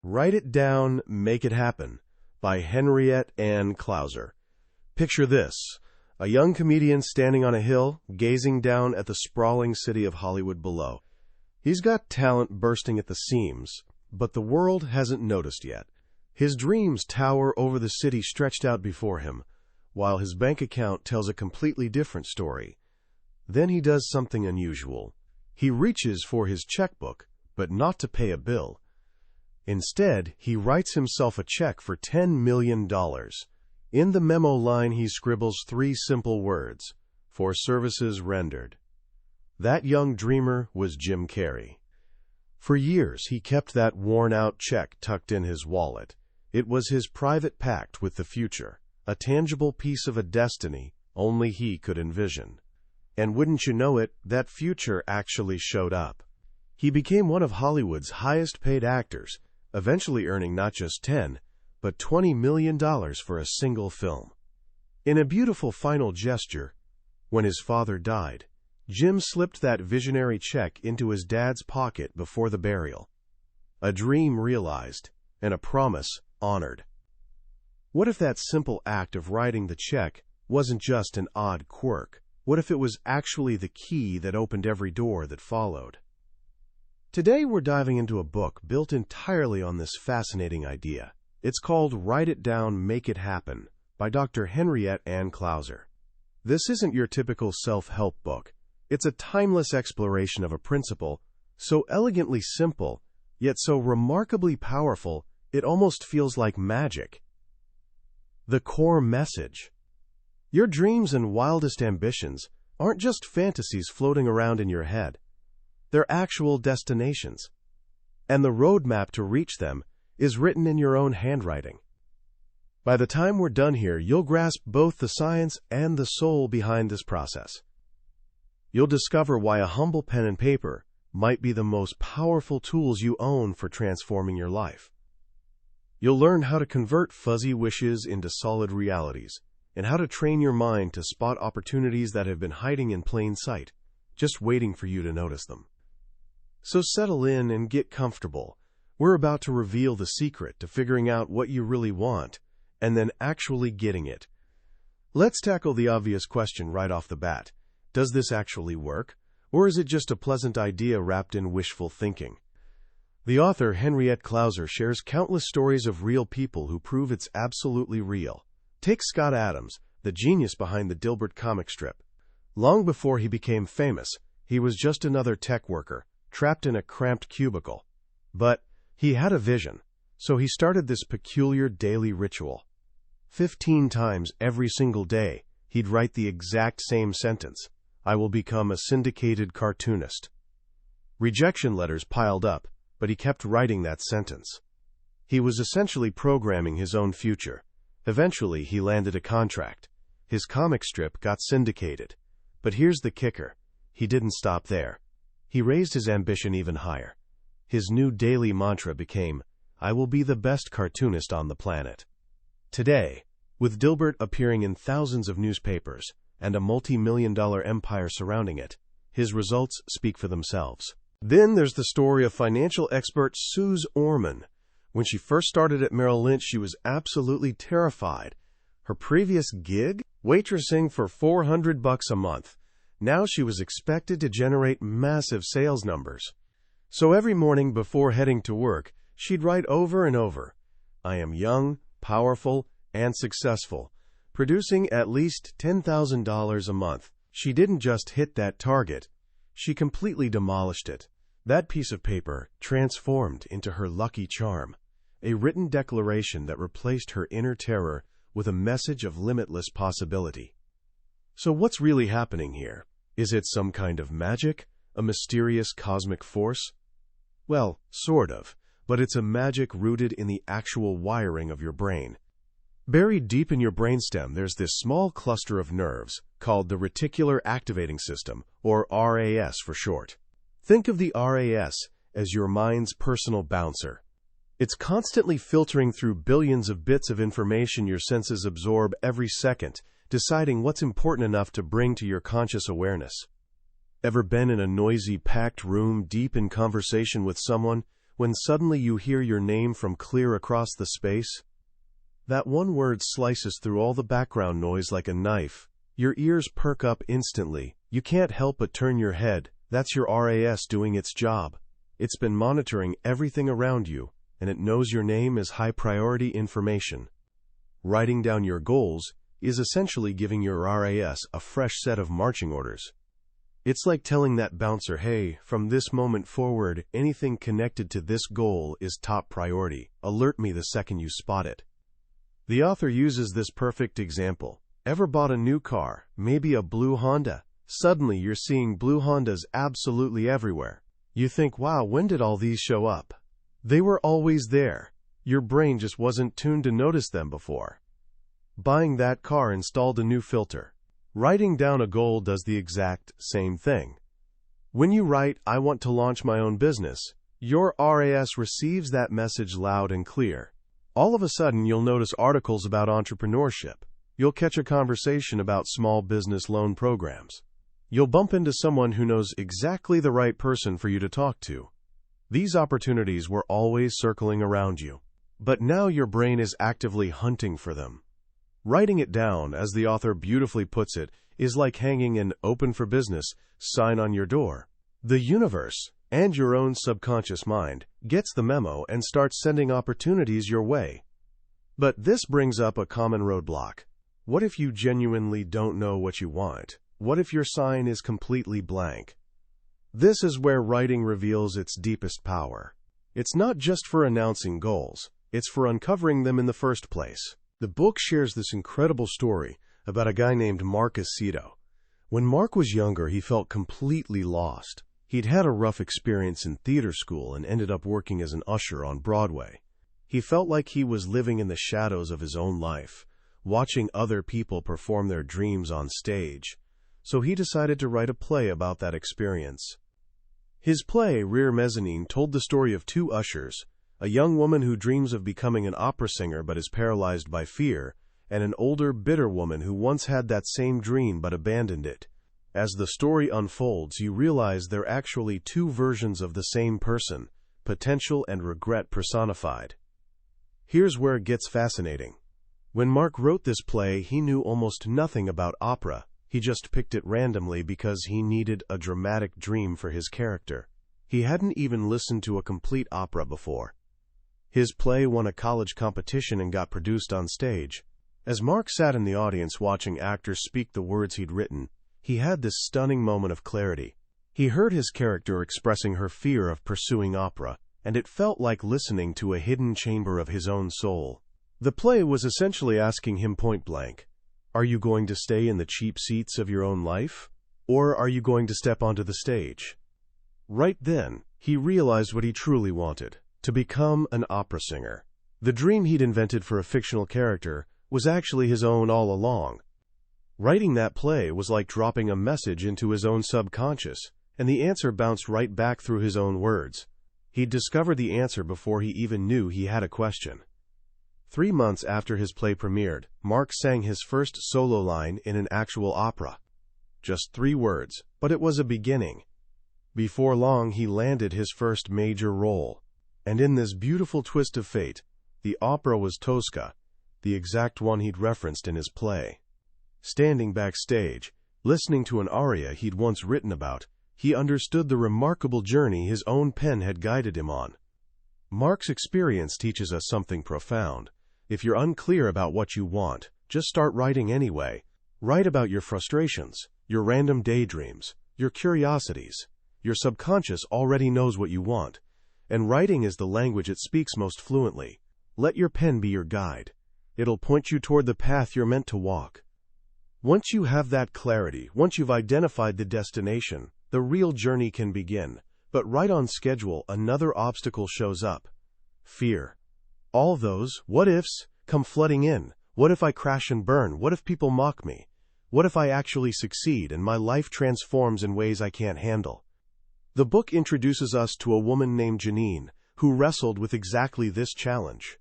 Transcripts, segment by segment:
Write It Down, Make It Happen by Henriette Anne Klauser. Picture this: a young comedian standing on a hill, gazing down at the sprawling city of Hollywood below. He's got talent bursting at the seams, but the world hasn't noticed yet. His dreams tower over the city stretched out before him, while his bank account tells a completely different story. Then he does something unusual. He reaches for his checkbook, but not to pay a bill. Instead, he writes himself a check for $10 million. In the memo line, he scribbles 3 simple words: "For services rendered." That young dreamer was Jim Carrey. For years, he kept that worn-out check tucked in his wallet. It was his private pact with the future, a tangible piece of a destiny only he could envision. And wouldn't you know it, that future actually showed up. He became one of Hollywood's highest-paid actors, eventually earning not just $10, but $20 million for a single film. In a beautiful final gesture, when his father died, Jim slipped that visionary check into his dad's pocket before the burial. A dream realized, and a promise honored. What if that simple act of writing the check wasn't just an odd quirk? What if it was actually the key that opened every door that followed? Today we're diving into a book built entirely on this fascinating idea. It's called Write It Down, Make It Happen by Dr. Henriette Anne Klauser. This isn't your typical self-help book. It's a timeless exploration of a principle so elegantly simple, yet so remarkably powerful, it almost feels like magic. The core message: your dreams and wildest ambitions aren't just fantasies floating around in your head. They're actual destinations. And the roadmap to reach them is written in your own handwriting. By the time we're done here, you'll grasp both the science and the soul behind this process. You'll discover why a humble pen and paper might be the most powerful tools you own for transforming your life. You'll learn how to convert fuzzy wishes into solid realities, and how to train your mind to spot opportunities that have been hiding in plain sight, just waiting for you to notice them. So settle in and get comfortable. We're about to reveal the secret to figuring out what you really want, and then actually getting it. Let's tackle the obvious question right off the bat. Does this actually work, or is it just a pleasant idea wrapped in wishful thinking? The author, Henriette Klauser, shares countless stories of real people who prove it's absolutely real. Take Scott Adams, the genius behind the Dilbert comic strip. Long before he became famous, he was just another tech worker, trapped in a cramped cubicle. But he had a vision, so he started this peculiar daily ritual. 15 times every single day, he'd write the exact same sentence: "I will become a syndicated cartoonist." Rejection letters piled up, but he kept writing that sentence. He was essentially programming his own future. Eventually, he landed a contract. His comic strip got syndicated. But here's the kicker: he didn't stop there. He raised his ambition even higher. His new daily mantra became, "I will be the best cartoonist on the planet." Today, with Dilbert appearing in thousands of newspapers and a multi-million-dollar empire surrounding it, his results speak for themselves. Then there's the story of financial expert Suze Orman. When she first started at Merrill Lynch, she was absolutely terrified. Her previous gig? Waitressing for $400 a month. Now she was expected to generate massive sales numbers. So every morning before heading to work, she'd write over and over, "I am young, powerful, and successful, producing at least $10,000 a month." She didn't just hit that target, she completely demolished it. That piece of paper transformed into her lucky charm, a written declaration that replaced her inner terror with a message of limitless possibility. So what's really happening here? Is it some kind of magic? A mysterious cosmic force? Well, sort of, but it's a magic rooted in the actual wiring of your brain. Buried deep in your brainstem, there's this small cluster of nerves called the reticular activating system, or RAS for short. Think of the RAS as your mind's personal bouncer. It's constantly filtering through billions of bits of information your senses absorb every second, deciding what's important enough to bring to your conscious awareness. Ever been in a noisy, packed room deep in conversation with someone when suddenly you hear your name from clear across the space? That one word slices through all the background noise like a knife. Your ears perk up instantly. You can't help but turn your head. That's your RAS doing its job. It's been monitoring everything around you, and it knows your name is high-priority information. Writing down your goals is essentially giving your RAS a fresh set of marching orders. It's like telling that bouncer, hey, from this moment forward, anything connected to this goal is top priority. Alert me the second you spot it. The author uses this perfect example. Ever bought a new car, maybe a blue Honda? Suddenly you're seeing blue Hondas absolutely everywhere. You think, wow, when did all these show up? They were always there. Your brain just wasn't tuned to notice them before. Buying that car installed a new filter. Writing down a goal does the exact same thing. When you write, I want to launch my own business, your RAS receives that message loud and clear. All of a sudden, you'll notice articles about entrepreneurship. You'll catch a conversation about small business loan programs. You'll bump into someone who knows exactly the right person for you to talk to. These opportunities were always circling around you, but now your brain is actively hunting for them. Writing it down, as the author beautifully puts it, is like hanging an "open for business" sign on your door. The universe, and your own subconscious mind, gets the memo and starts sending opportunities your way. But this brings up a common roadblock. What if you genuinely don't know what you want? What if your sign is completely blank? This is where writing reveals its deepest power. It's not just for announcing goals, it's for uncovering them in the first place. The book shares this incredible story about a guy named Mark Aceto. When Mark was younger, he felt completely lost. He'd had a rough experience in theater school and ended up working as an usher on Broadway. He felt like he was living in the shadows of his own life, watching other people perform their dreams on stage. So he decided to write a play about that experience. His play, Rear Mezzanine, told the story of two ushers, a young woman who dreams of becoming an opera singer but is paralyzed by fear, and an older, bitter woman who once had that same dream but abandoned it. As the story unfolds, you realize they're actually two versions of the same person, potential and regret personified. Here's where it gets fascinating. When Mark wrote this play, he knew almost nothing about opera. He just picked it randomly because he needed a dramatic dream for his character. He hadn't even listened to a complete opera before. His play won a college competition and got produced on stage. As Mark sat in the audience watching actors speak the words he'd written, he had this stunning moment of clarity. He heard his character expressing her fear of pursuing opera, and it felt like listening to a hidden chamber of his own soul. The play was essentially asking him point blank, are you going to stay in the cheap seats of your own life? Or are you going to step onto the stage? Right then, he realized what he truly wanted, to become an opera singer. The dream he'd invented for a fictional character was actually his own all along. Writing that play was like dropping a message into his own subconscious, and the answer bounced right back through his own words. He'd discovered the answer before he even knew he had a question. 3 months after his play premiered, Mark sang his first solo line in an actual opera. Just 3 words, but it was a beginning. Before long, he landed his first major role. And in this beautiful twist of fate, the opera was Tosca, the exact one he'd referenced in his play. Standing backstage, listening to an aria he'd once written about, he understood the remarkable journey his own pen had guided him on. Mark's experience teaches us something profound. If you're unclear about what you want, just start writing anyway. Write about your frustrations, your random daydreams, your curiosities. Your subconscious already knows what you want, and writing is the language it speaks most fluently. Let your pen be your guide. It'll point you toward the path you're meant to walk. Once you have that clarity, once you've identified the destination, the real journey can begin. But right on schedule, another obstacle shows up. Fear. All those what-ifs come flooding in. What if I crash and burn? What if people mock me? What if I actually succeed and my life transforms in ways I can't handle? The book introduces us to a woman named Janine, who wrestled with exactly this challenge.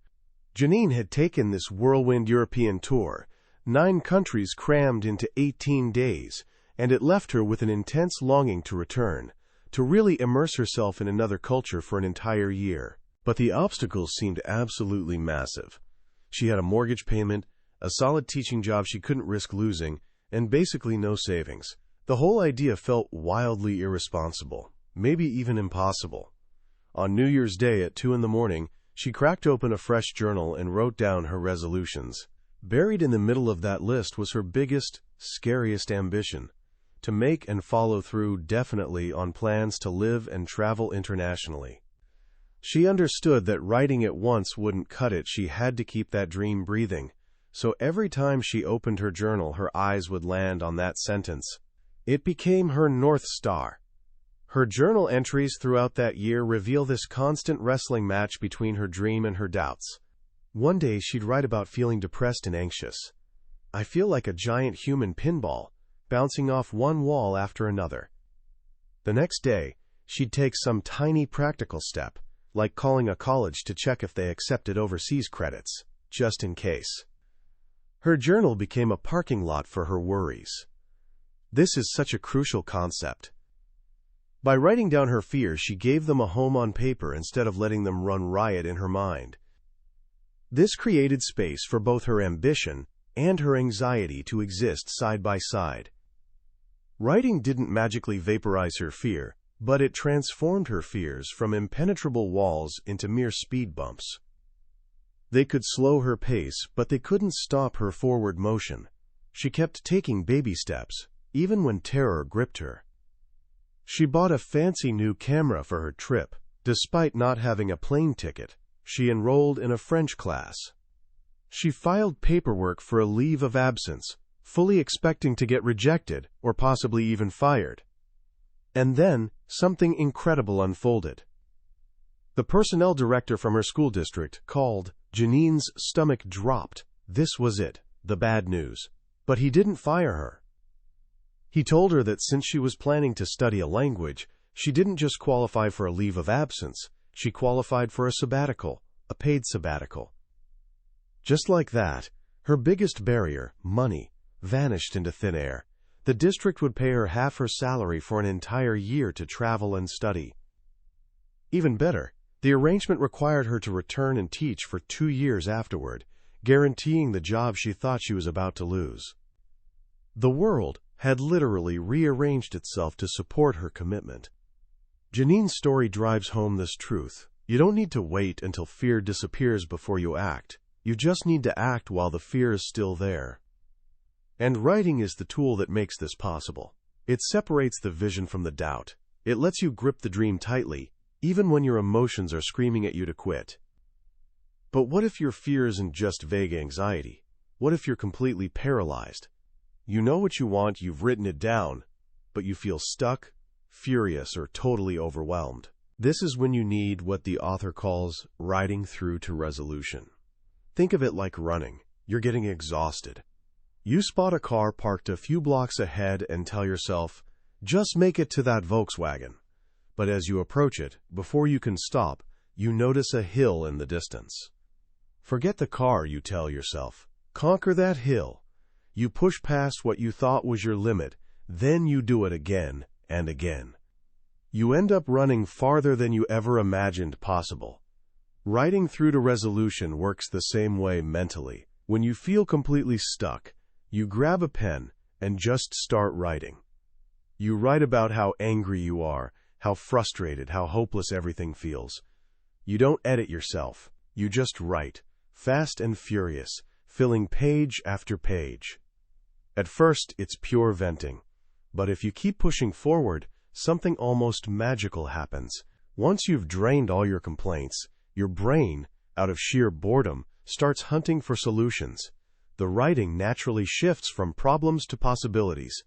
Janine had taken this whirlwind European tour, 9 countries crammed into 18 days, and it left her with an intense longing to return. to really immerse herself in another culture for an entire year. But the obstacles seemed absolutely massive. She had a mortgage payment, a solid teaching job she couldn't risk losing, and basically no savings. The whole idea felt wildly irresponsible, maybe even impossible. On New Year's Day at 2 a.m, she cracked open a fresh journal and wrote down her resolutions. Buried in the middle of that list was her biggest, scariest ambition: to make and follow through definitely on plans to live and travel internationally. She understood that writing it once wouldn't cut it. She had to keep that dream breathing. So every time she opened her journal, her eyes would land on that sentence. It became her North Star. Her journal entries throughout that year reveal this constant wrestling match between her dream and her doubts. One day she'd write about feeling depressed and anxious. "I feel like a giant human pinball, bouncing off one wall after another." The next day, she'd take some tiny practical step, like calling a college to check if they accepted overseas credits, just in case. Her journal became a parking lot for her worries. This is such a crucial concept. By writing down her fears, she gave them a home on paper instead of letting them run riot in her mind. This created space for both her ambition and her anxiety to exist side by side. Writing didn't magically vaporize her fear, but it transformed her fears from impenetrable walls into mere speed bumps. They could slow her pace, but they couldn't stop her forward motion. She kept taking baby steps, even when terror gripped her. She bought a fancy new camera for her trip. Despite not having a plane ticket, she enrolled in a French class. She filed paperwork for a leave of absence, fully expecting to get rejected or possibly even fired. And then, something incredible unfolded. The personnel director from her school district called. Janine's stomach dropped. This was it, the bad news. But he didn't fire her. He told her that since she was planning to study a language, she didn't just qualify for a leave of absence, she qualified for a sabbatical, a paid sabbatical. Just like that, her biggest barrier, money, vanished into thin air. The district would pay her half her salary for an entire year to travel and study. Even better, the arrangement required her to return and teach for 2 years afterward, guaranteeing the job she thought she was about to lose. The world had literally rearranged itself to support her commitment. Janine's story drives home this truth. You don't need to wait until fear disappears before you act. You just need to act while the fear is still there. And writing is the tool that makes this possible. It separates the vision from the doubt. It lets you grip the dream tightly, even when your emotions are screaming at you to quit. But what if your fear isn't just vague anxiety? What if you're completely paralyzed? You know what you want, you've written it down, but you feel stuck, furious, or totally overwhelmed. This is when you need what the author calls riding through to resolution. Think of it like running. You're getting exhausted. You spot a car parked a few blocks ahead and tell yourself, just make it to that Volkswagen. But as you approach it, before you can stop, you notice a hill in the distance. Forget the car, you tell yourself. Conquer that hill. You push past what you thought was your limit, then you do it again and again. You end up running farther than you ever imagined possible. Riding through to resolution works the same way mentally. When you feel completely stuck, you grab a pen and just start writing. You write about how angry you are, how frustrated, how hopeless everything feels. You don't edit yourself. You just write, fast and furious, filling page after page. At first, it's pure venting. But if you keep pushing forward, something almost magical happens. Once you've drained all your complaints, your brain, out of sheer boredom, starts hunting for solutions. The writing naturally shifts from problems to possibilities.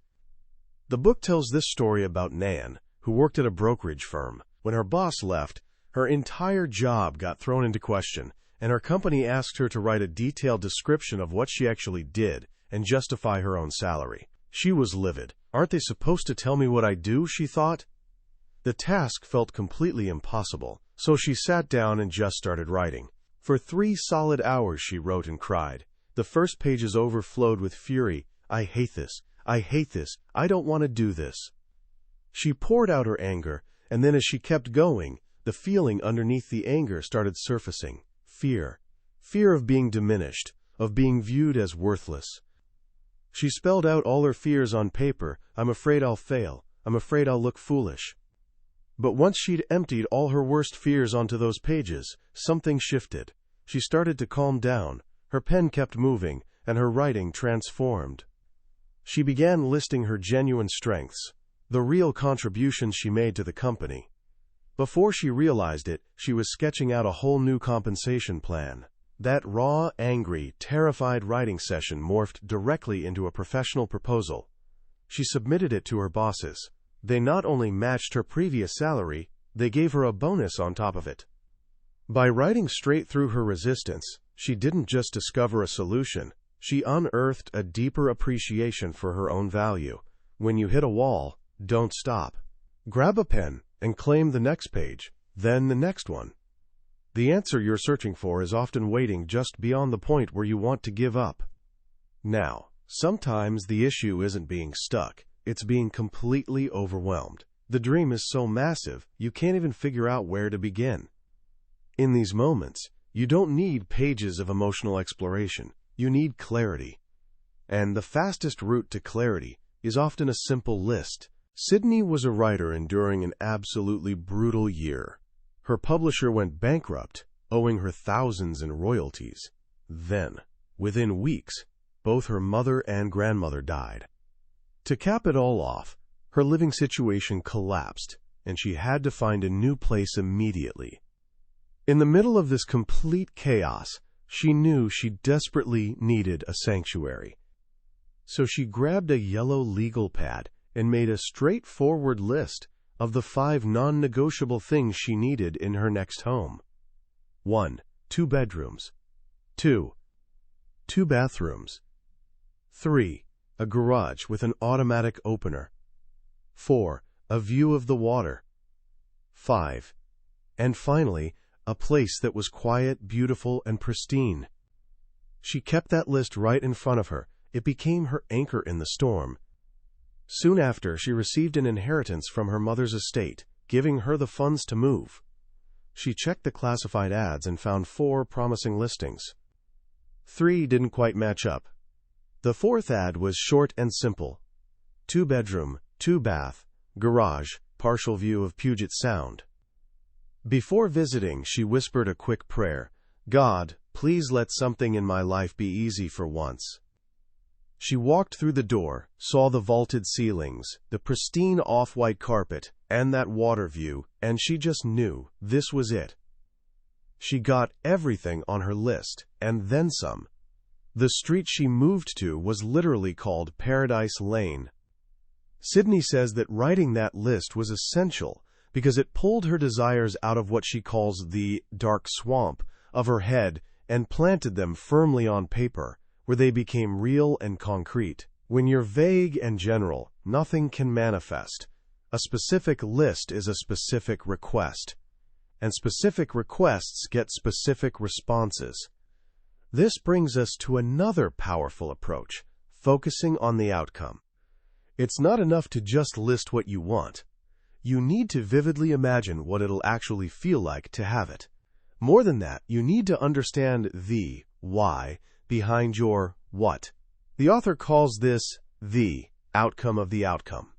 The book tells this story about Nan, who worked at a brokerage firm. When her boss left, her entire job got thrown into question, and her company asked her to write a detailed description of what she actually did and justify her own salary. She was livid. Aren't they supposed to tell me what I do, she thought? The task felt completely impossible, so she sat down and just started writing. For 3 solid hours she wrote and cried. The first pages overflowed with fury. I hate this. I hate this. I don't want to do this. She poured out her anger, And then as she kept going, the feeling underneath the anger started surfacing. Fear. Fear of being diminished, of being viewed as worthless. She spelled out all her fears on paper. I'm afraid I'll fail. I'm afraid I'll look foolish. But once she'd emptied all her worst fears onto those pages, something shifted. She started to calm down. Her pen kept moving, and her writing transformed. She began listing her genuine strengths, the real contributions she made to the company. Before she realized it, she was sketching out a whole new compensation plan. That raw, angry, terrified writing session morphed directly into a professional proposal. She submitted it to her bosses. They not only matched her previous salary, they gave her a bonus on top of it. By writing straight through her resistance, she didn't just discover a solution, she unearthed a deeper appreciation for her own value. When you hit a wall, don't stop. Grab a pen and claim the next page, then the next one. The answer you're searching for is often waiting just beyond the point where you want to give up. Now, sometimes the issue isn't being stuck, it's being completely overwhelmed. The dream is so massive, you can't even figure out where to begin. In these moments, you don't need pages of emotional exploration, you need clarity. And the fastest route to clarity is often a simple list. Sydney was a writer enduring an absolutely brutal year. Her publisher went bankrupt, owing her thousands in royalties. Then, within weeks, both her mother and grandmother died. To cap it all off, her living situation collapsed, and she had to find a new place immediately. In the middle of this complete chaos, she knew she desperately needed a sanctuary. So she grabbed a yellow legal pad and made a straightforward list of the 5 non-negotiable things she needed in her next home. 1. 2 bedrooms. 2. 2 bathrooms. 3. A garage with an automatic opener. 4. A view of the water. 5. And finally, a place that was quiet, beautiful, and pristine. She kept that list right in front of her. It became her anchor in the storm. Soon after, she received an inheritance from her mother's estate, giving her the funds to move. She checked the classified ads and found 4 promising listings. 3 didn't quite match up. The 4th ad was short and simple. 2 bedroom, 2 bath, garage, partial view of Puget Sound. Before visiting, she whispered a quick prayer. God, please let something in my life be easy for once. She walked through the door, saw the vaulted ceilings, the pristine off-white carpet, and that water view, and she just knew this was it. She got everything on her list, and then some. The street she moved to was literally called Paradise Lane. Sydney says that writing that list was essential because it pulled her desires out of what she calls the dark swamp of her head and planted them firmly on paper, where they became real and concrete. When you're vague and general, nothing can manifest. A specific list is a specific request, and specific requests get specific responses. This brings us to another powerful approach, focusing on the outcome. It's not enough to just list what you want. You need to vividly imagine what it'll actually feel like to have it. More than that, you need to understand the why behind your what. The author calls this the outcome of the outcome.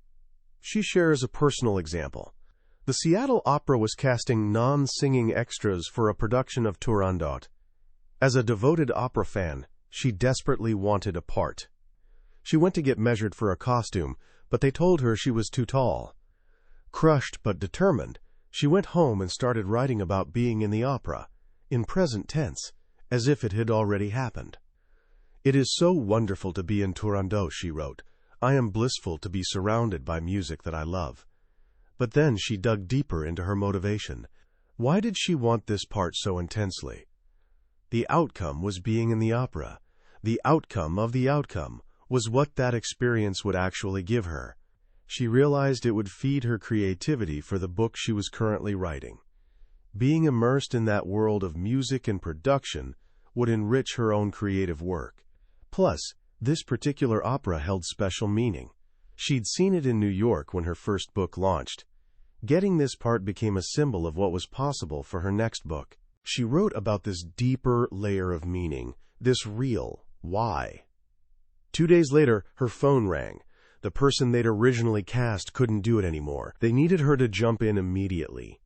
She shares a personal example. The Seattle Opera was casting non-singing extras for a production of Turandot. As a devoted opera fan, she desperately wanted a part. She went to get measured for a costume, but they told her she was too tall. Crushed but determined, she went home and started writing about being in the opera, in present tense, as if it had already happened. It is so wonderful to be in Turandot, she wrote. I am blissful to be surrounded by music that I love. But then she dug deeper into her motivation. Why did she want this part so intensely? The outcome was being in the opera. The outcome of the outcome was what that experience would actually give her. She realized it would feed her creativity for the book she was currently writing. Being immersed in that world of music and production would enrich her own creative work. Plus, this particular opera held special meaning. She'd seen it in New York when her first book launched. Getting this part became a symbol of what was possible for her next book. She wrote about this deeper layer of meaning, this real why. 2 days later, her phone rang. The person they'd originally cast couldn't do it anymore. They needed her to jump in immediately.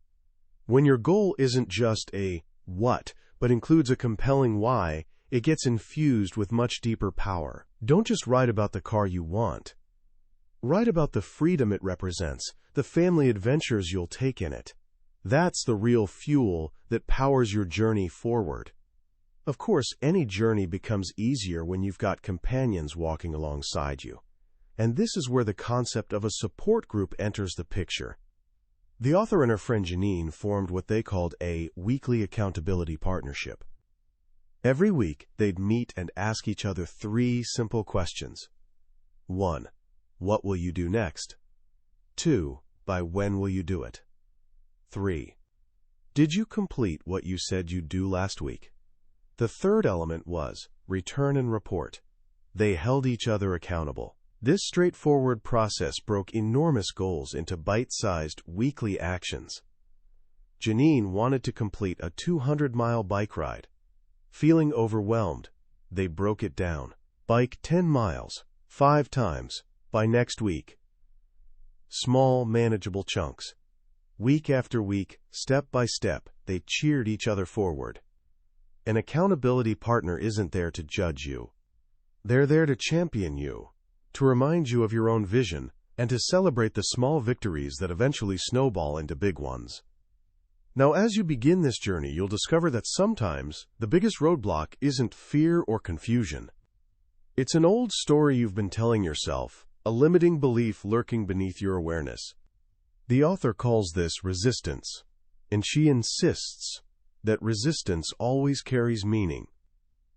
When your goal isn't just a what, but includes a compelling why, it gets infused with much deeper power. Don't just write about the car you want. Write about the freedom it represents, the family adventures you'll take in it. That's the real fuel that powers your journey forward. Of course, any journey becomes easier when you've got companions walking alongside you. And this is where the concept of a support group enters the picture. The author and her friend Janine formed what they called a weekly accountability partnership. Every week, they'd meet and ask each other 3 simple questions. 1. What will you do next? 2. By when will you do it? 3. Did you complete what you said you'd do last week? The third element was return and report. They held each other accountable. This straightforward process broke enormous goals into bite-sized weekly actions. Janine wanted to complete a 200-mile bike ride. Feeling overwhelmed, they broke it down. Bike 10 miles, 5 times, by next week. Small, manageable chunks. Week after week, step by step, they cheered each other forward. An accountability partner isn't there to judge you. They're there to champion you, to remind you of your own vision, and to celebrate the small victories that eventually snowball into big ones. Now, as you begin this journey, you'll discover that sometimes the biggest roadblock isn't fear or confusion. It's an old story you've been telling yourself, a limiting belief lurking beneath your awareness. The author calls this resistance, and she insists that resistance always carries meaning.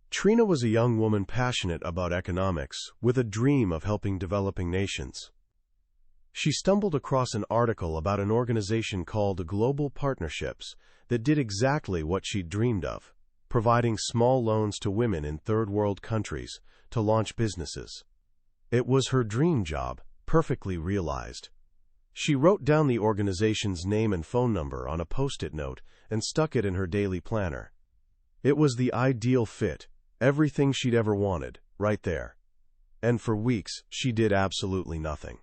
Trina was a young woman passionate about economics, with a dream of helping developing nations. She stumbled across an article about an organization called Global Partnerships that did exactly what she'd dreamed of, providing small loans to women in third-world countries to launch businesses. It was her dream job, perfectly realized. She wrote down the organization's name and phone number on a Post-it note and stuck it in her daily planner. It was the ideal fit, everything she'd ever wanted, right there. And for weeks, she did absolutely nothing.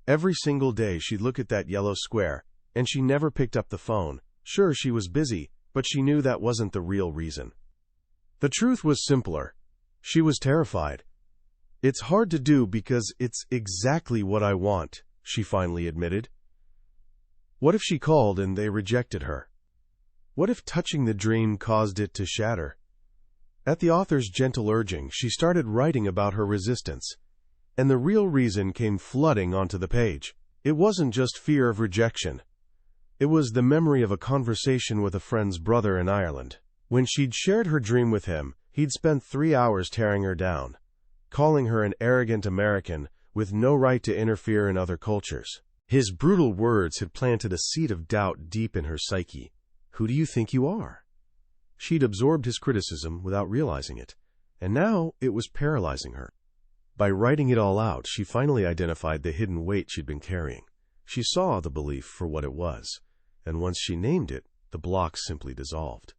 Every single day she'd look at that yellow square, and she never picked up the phone. Sure, she was busy, but she knew that wasn't the real reason. The truth was simpler. She was terrified. It's hard to do because it's exactly what I want, she finally admitted. What if she called and they rejected her? What if touching the dream caused it to shatter? At the author's gentle urging, she started writing about her resistance. And the real reason came flooding onto the page. It wasn't just fear of rejection. It was the memory of a conversation with a friend's brother in Ireland. When she'd shared her dream with him, he'd spent 3 hours tearing her down, calling her an arrogant American with no right to interfere in other cultures. His brutal words had planted a seed of doubt deep in her psyche. Who do you think you are? She'd absorbed his criticism without realizing it, and now it was paralyzing her. By writing it all out, she finally identified the hidden weight she'd been carrying. She saw the belief for what it was, and once she named it, the block simply dissolved.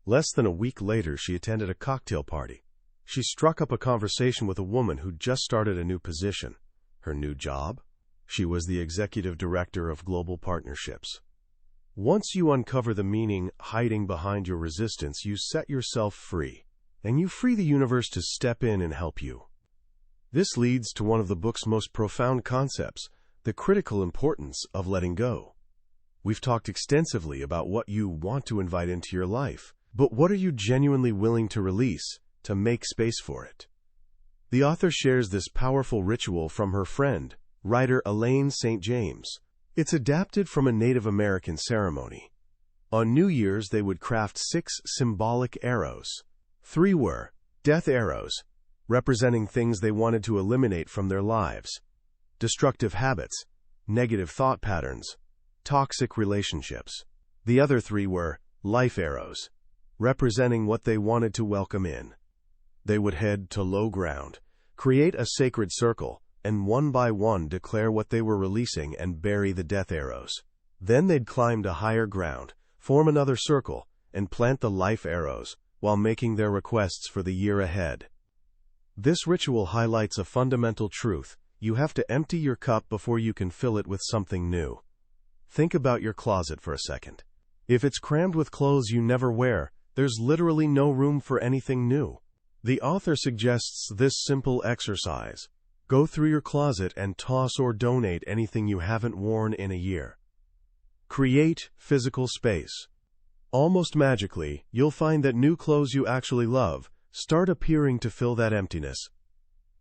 Less than a week later, she attended a cocktail party. She struck up a conversation with a woman who'd just started a new position. Her new job? She was the executive director of Global Partnerships. Once you uncover the meaning hiding behind your resistance, you set yourself free, and you free the universe to step in and help you. This leads to one of the book's most profound concepts, the critical importance of letting go. We've talked extensively about what you want to invite into your life, but what are you genuinely willing to release to make space for it? The author shares this powerful ritual from her friend, writer Elaine St. James. It's adapted from a Native American ceremony. On New Year's, they would craft 6 symbolic arrows. 3 were death arrows, representing things they wanted to eliminate from their lives, destructive habits, negative thought patterns, toxic relationships. The other 3 were life arrows, representing what they wanted to welcome in. They would head to low ground, create a sacred circle, and one by one declare what they were releasing and bury the death arrows. Then they'd climb to higher ground, form another circle, and plant the life arrows, while making their requests for the year ahead. This ritual highlights a fundamental truth: you have to empty your cup before you can fill it with something new. Think about your closet for a second. If it's crammed with clothes you never wear, there's literally no room for anything new. The author suggests this simple exercise. Go through your closet and toss or donate anything you haven't worn in a year. Create physical space. Almost magically, you'll find that new clothes you actually love start appearing to fill that emptiness.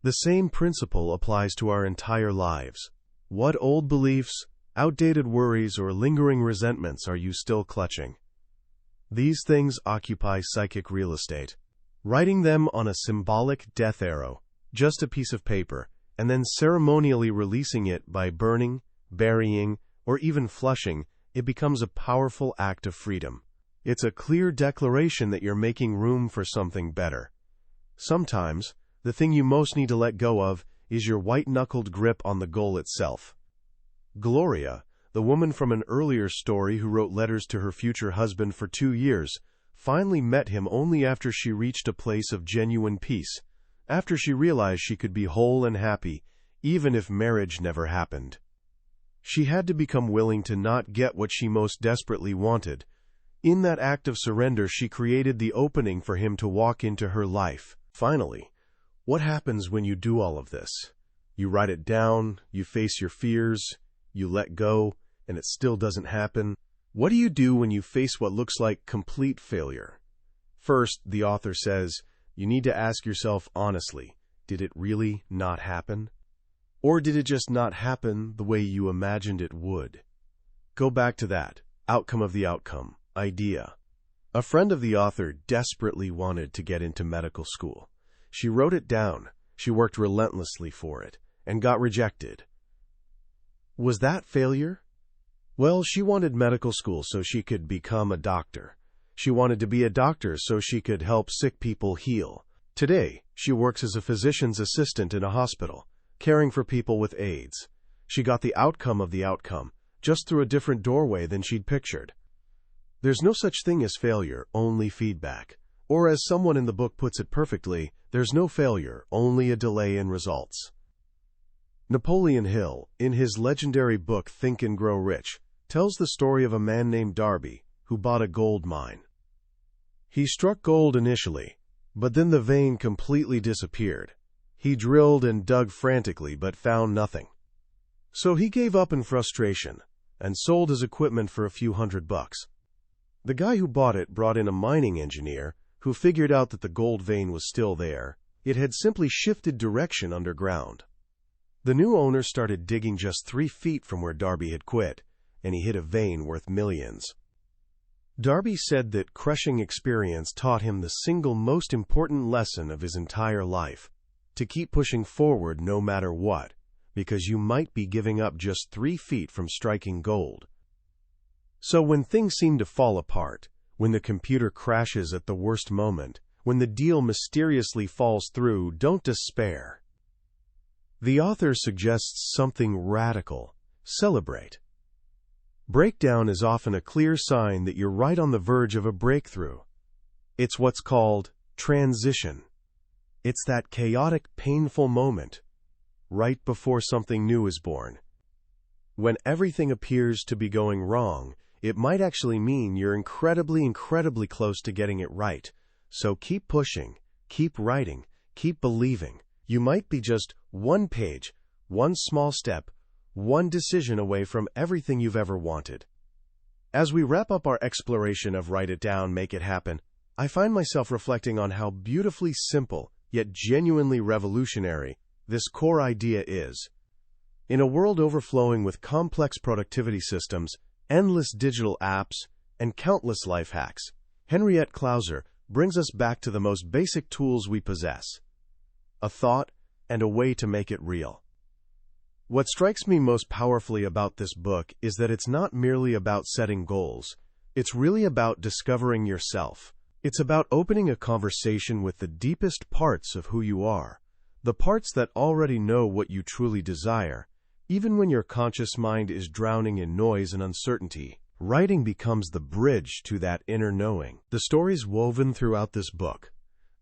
The same principle applies to our entire lives. What old beliefs, outdated worries, or lingering resentments are you still clutching? These things occupy psychic real estate. Writing them on a symbolic death arrow, just a piece of paper, and then ceremonially releasing it by burning, burying, or even flushing, it becomes a powerful act of freedom. It's a clear declaration that you're making room for something better. Sometimes, the thing you most need to let go of is your white-knuckled grip on the goal itself. Gloria, the woman from an earlier story who wrote letters to her future husband for 2 years, finally met him only after she reached a place of genuine peace, after she realized she could be whole and happy, even if marriage never happened. She had to become willing to not get what she most desperately wanted. In that act of surrender, she created the opening for him to walk into her life. Finally, what happens when you do all of this? You write it down, you face your fears, you let go, and it still doesn't happen. What do you do when you face what looks like complete failure? First, the author says, you need to ask yourself honestly, did it really not happen? Or did it just not happen the way you imagined it would? Go back to that outcome of the outcome idea. A friend of the author desperately wanted to get into medical school. She wrote it down, she worked relentlessly for it, and got rejected. Was that failure? Well, she wanted medical school so she could become a doctor. She wanted to be a doctor so she could help sick people heal. Today, she works as a physician's assistant in a hospital, caring for people with AIDS. She got the outcome of the outcome, just through a different doorway than she'd pictured. There's no such thing as failure, only feedback. Or as someone in the book puts it perfectly, there's no failure, only a delay in results. Napoleon Hill, in his legendary book Think and Grow Rich, tells the story of a man named Darby who bought a gold mine. He struck gold initially, but then the vein completely disappeared. He drilled and dug frantically but found nothing. So he gave up in frustration and sold his equipment for a few $100. The guy who bought it brought in a mining engineer who figured out that the gold vein was still there. It had simply shifted direction underground. The new owner started digging just 3 feet from where Darby had quit, and he hit a vein worth millions. Darby said that crushing experience taught him the single most important lesson of his entire life: to keep pushing forward no matter what, because you might be giving up just 3 feet from striking gold. So when things seem to fall apart, when the computer crashes at the worst moment, when the deal mysteriously falls through, don't despair. The author suggests something radical: celebrate. Breakdown is often a clear sign that you're right on the verge of a breakthrough. It's what's called transition. It's that chaotic, painful moment, right before something new is born. When everything appears to be going wrong, it might actually mean you're incredibly close to getting it right. So keep pushing, keep writing, keep believing. You might be just one page, one small step, one decision away from everything you've ever wanted. As we wrap up our exploration of Write It Down, Make It Happen, I find myself reflecting on how beautifully simple, yet genuinely revolutionary, this core idea is. In a world overflowing with complex productivity systems, endless digital apps, and countless life hacks, Henriette Klauser brings us back to the most basic tools we possess: a thought and a way to make it real. What strikes me most powerfully about this book is that it's not merely about setting goals. It's really about discovering yourself. It's about opening a conversation with the deepest parts of who you are, the parts that already know what you truly desire, Even when your conscious mind is drowning in noise and uncertainty, writing becomes the bridge to that inner knowing. The stories woven throughout this book,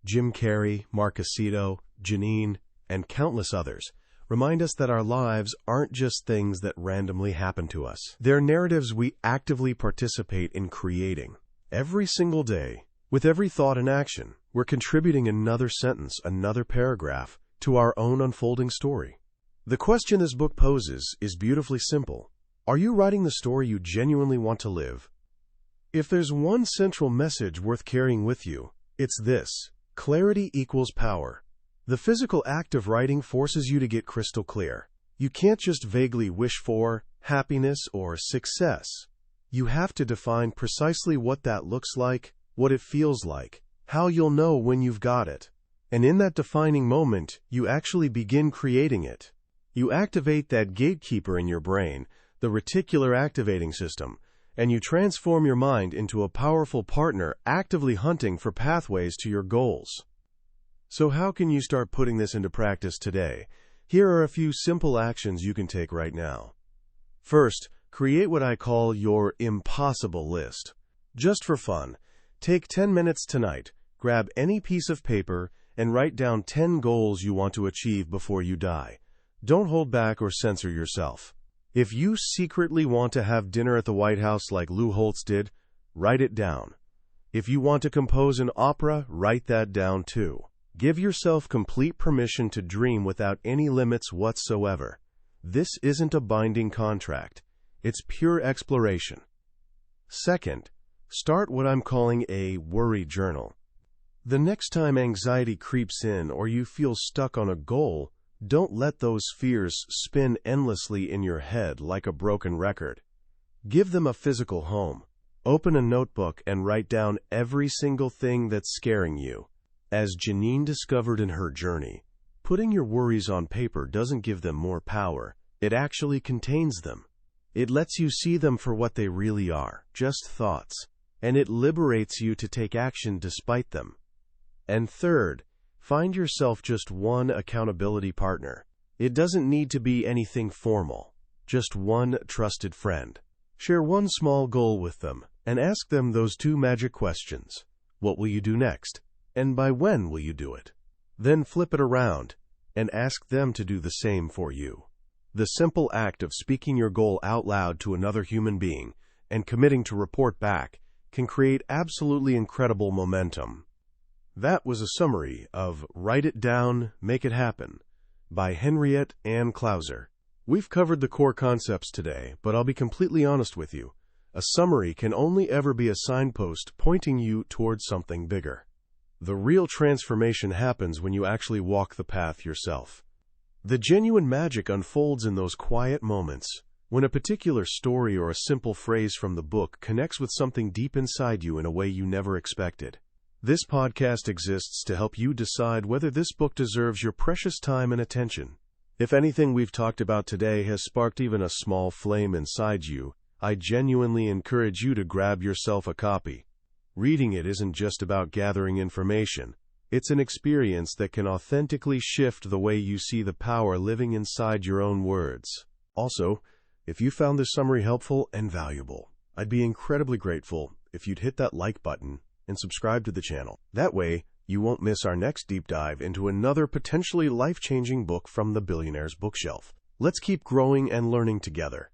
Jim Carrey, Mark Aceto, Janine, and countless others, remind us that our lives aren't just things that randomly happen to us. They're narratives we actively participate in creating. Every single day, with every thought and action, we're contributing another sentence, another paragraph, to our own unfolding story. The question this book poses is beautifully simple. Are you writing the story you genuinely want to live? If there's one central message worth carrying with you, it's this: clarity equals power. The physical act of writing forces you to get crystal clear. You can't just vaguely wish for happiness or success. You have to define precisely what that looks like, what it feels like, how you'll know when you've got it. And in that defining moment, you actually begin creating it. You activate that gatekeeper in your brain, the reticular activating system, and you transform your mind into a powerful partner actively hunting for pathways to your goals. So how can you start putting this into practice today? Here are a few simple actions you can take right now. First, create what I call your impossible list. Just for fun, take 10 minutes tonight, grab any piece of paper, and write down 10 goals you want to achieve before you die. Don't hold back or censor yourself. If you secretly want to have dinner at the White House like Lou Holtz did, write it down. If you want to compose an opera, write that down too. Give yourself complete permission to dream without any limits whatsoever. This isn't a binding contract. It's pure exploration. Second, start what I'm calling a worry journal. The next time anxiety creeps in or you feel stuck on a goal, don't let those fears spin endlessly in your head like a broken record. Give them a physical home. Open a notebook and write down every single thing that's scaring you. As Janine discovered in her journey, putting your worries on paper doesn't give them more power. It actually contains them. It lets you see them for what they really are, just thoughts, and it liberates you to take action despite them. And third, find yourself just one accountability partner. It doesn't need to be anything formal, just one trusted friend. Share one small goal with them and ask them those two magic questions. What will you do next? And by when will you do it? Then flip it around and ask them to do the same for you. The simple act of speaking your goal out loud to another human being and committing to report back can create absolutely incredible momentum. That was a summary of Write It Down, Make It Happen by Henriette Anne Klauser. We've covered the core concepts today, but I'll be completely honest with you. A summary can only ever be a signpost pointing you towards something bigger. The real transformation happens when you actually walk the path yourself. The genuine magic unfolds in those quiet moments, when a particular story or a simple phrase from the book connects with something deep inside you in a way you never expected. This podcast exists to help you decide whether this book deserves your precious time and attention. If anything we've talked about today has sparked even a small flame inside you, I genuinely encourage you to grab yourself a copy. Reading it isn't just about gathering information. It's an experience that can authentically shift the way you see the power living inside your own words. Also, if you found this summary helpful and valuable, I'd be incredibly grateful if you'd hit that like button and subscribe to the channel. That way, you won't miss our next deep dive into another potentially life-changing book from the billionaire's bookshelf. Let's keep growing and learning together.